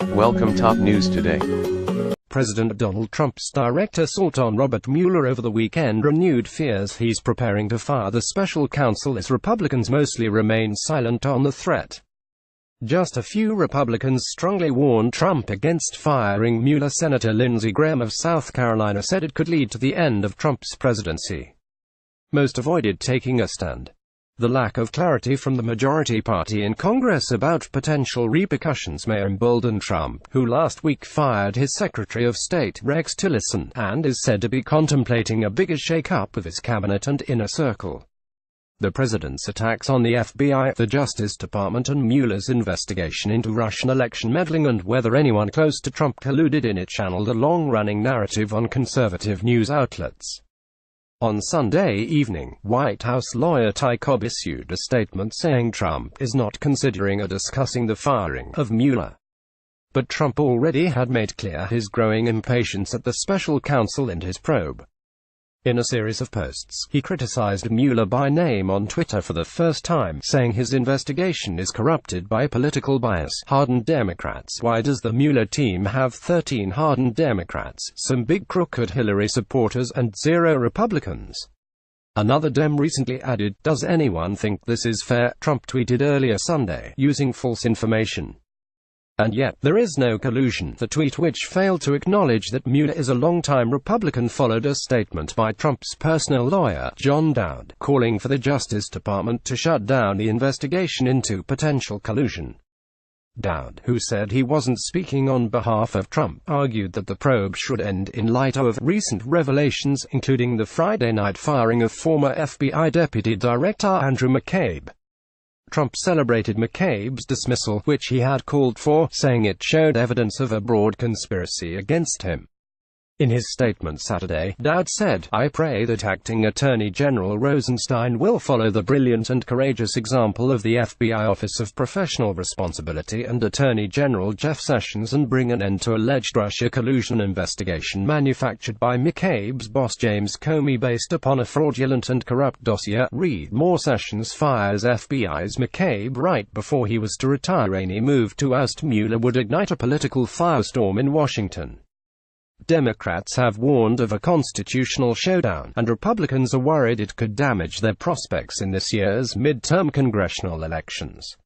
Welcome top news today. President Donald Trump's direct assault on Robert Mueller over the weekend renewed fears he's preparing to fire the special counsel as Republicans mostly remain silent on the threat. Just a few Republicans strongly warned Trump against firing Mueller. Senator Lindsey of South Carolina said it could lead to the end of Trump's presidency. Most avoided taking a stand. The lack of clarity from the majority party in Congress about potential repercussions may embolden Trump, who last week fired his Secretary of State, Rex Tillerson, and is said to be contemplating a bigger shake-up of his cabinet and inner circle. The president's attacks on the FBI, the Justice Department, and Mueller's investigation into Russian election meddling and whether anyone close to Trump colluded in it channeled a long-running narrative on conservative news outlets. On Sunday evening, White House lawyer Ty Cobb issued a statement saying Trump is not considering or discussing the firing of Mueller. But Trump already had made clear his growing impatience at the special counsel and his probe. In a series of posts, he criticized Mueller by name on Twitter for the first time, saying his investigation is corrupted by political bias. Hardened Democrats. Why does the Mueller team have 13 hardened Democrats, some big crooked Hillary supporters, and 0 Republicans? Another Dem recently added, "Does anyone think this is fair?" Trump tweeted earlier Sunday, using false information. And yet, there is no collusion. The tweet, which failed to acknowledge that Mueller is a longtime Republican, followed a statement by Trump's personal lawyer, John Dowd, calling for the Justice Department to shut down the investigation into potential collusion. Dowd, who said he wasn't speaking on behalf of Trump, argued that the probe should end in light of recent revelations, including the Friday night firing of former FBI Deputy Director Andrew McCabe. Trump celebrated McCabe's dismissal, which he had called for, saying it showed evidence of a broad conspiracy against him. In his statement Saturday, Dowd said, "I pray that Acting Attorney General Rosenstein will follow the brilliant and courageous example of the FBI Office of Professional Responsibility and Attorney General Jeff Sessions and bring an end to alleged Russia collusion investigation manufactured by McCabe's boss James Comey based upon a fraudulent and corrupt dossier." Read more. Sessions fires FBI's McCabe right before he was to retire. Any move to oust Mueller would ignite a political firestorm in Washington. Democrats have warned of a constitutional showdown, and Republicans are worried it could damage their prospects in this year's midterm congressional elections.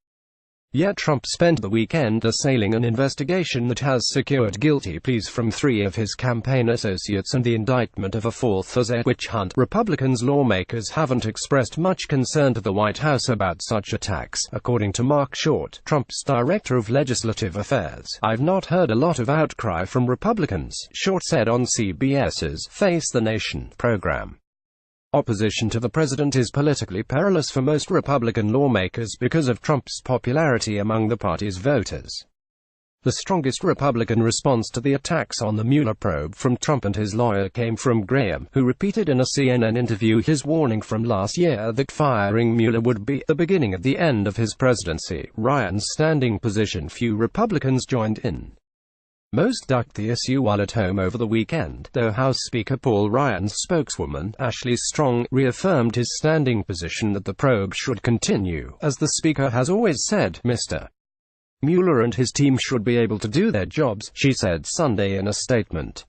Yet Trump spent the weekend assailing an investigation that has secured guilty pleas from 3 of his campaign associates and the indictment of a 4th as a witch hunt. Republicans lawmakers haven't expressed much concern to the White House about such attacks, according to Mark Short, Trump's director of legislative affairs. "I've not heard a lot of outcry from Republicans," Short said on CBS's Face the Nation program. Opposition to the president is politically perilous for most Republican lawmakers because of Trump's popularity among the party's voters. The strongest Republican response to the attacks on the Mueller probe from Trump and his lawyer came from Graham, who repeated in a CNN interview his warning from last year that firing Mueller would be the beginning of the end of his presidency. Ryan's standing position. Few Republicans joined in. Most ducked the issue while at home over the weekend, though House Speaker Paul Ryan's spokeswoman, Ashley Strong, reaffirmed his standing position that the probe should continue. "As the Speaker has always said, Mr. Mueller and his team should be able to do their jobs," she said Sunday in a statement.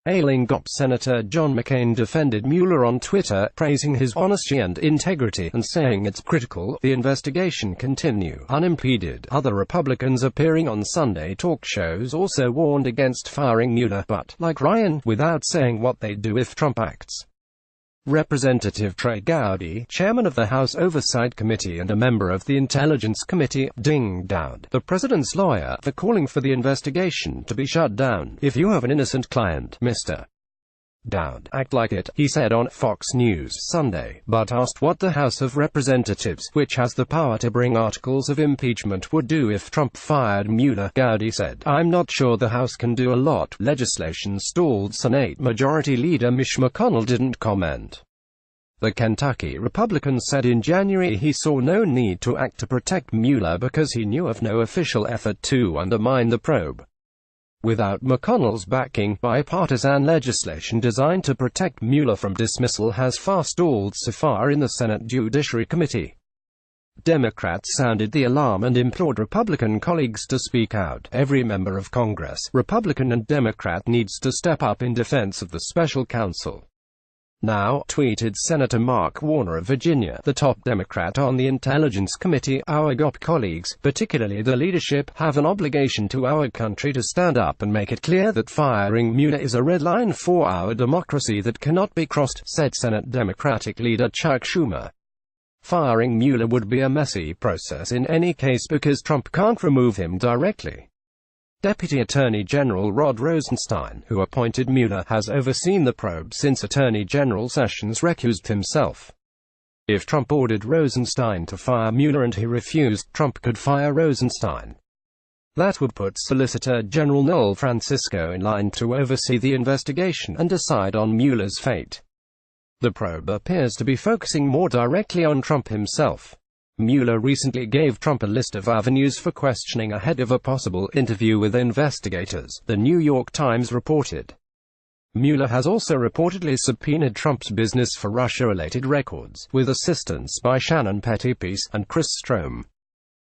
Ailing GOP Senator John McCain defended Mueller on Twitter, praising his honesty and integrity, and saying it's critical the investigation continue unimpeded. Other Republicans appearing on Sunday talk shows also warned against firing Mueller, but, like Ryan, without saying what they'd do if Trump acts. Representative Trey Gowdy, chairman of the House Oversight Committee and a member of the Intelligence Committee, dinged Dowd, the president's lawyer, for calling for the investigation to be shut down. "If you have an innocent client, Mr. Dowd, act like it," he said on Fox News Sunday, but asked what the House of Representatives, which has the power to bring articles of impeachment, would do if Trump fired Mueller. Gowdy said, "I'm not sure the House can do a lot. Legislation stalled." Senate Majority Leader Mitch McConnell didn't comment. The Kentucky Republican said in January he saw no need to act to protect Mueller because he knew of no official effort to undermine the probe. Without McConnell's backing, bipartisan legislation designed to protect Mueller from dismissal has far stalled so far in the Senate Judiciary Committee. Democrats sounded the alarm and implored Republican colleagues to speak out. Every member of Congress, Republican and Democrat, needs to step up in defense of the special counsel now, tweeted Senator Mark Warner of Virginia, the top Democrat on the Intelligence Committee. Our GOP colleagues, particularly the leadership, have an obligation to our country to stand up and make it clear that firing Mueller is a red line for our democracy that cannot be crossed, said Senate Democratic leader Chuck Schumer. Firing Mueller would be a messy process in any case because Trump can't remove him directly. Deputy Attorney General Rod Rosenstein, who appointed Mueller, has overseen the probe since Attorney General Sessions recused himself. If Trump ordered Rosenstein to fire Mueller and he refused, Trump could fire Rosenstein. That would put Solicitor General Noel Francisco in line to oversee the investigation and decide on Mueller's fate. The probe appears to be focusing more directly on Trump himself. Mueller recently gave Trump a list of avenues for questioning ahead of a possible interview with investigators, the New York Times reported. Mueller has also reportedly subpoenaed Trump's business for Russia-related records, with assistance by Shannon Pettypiece and Chris Strom.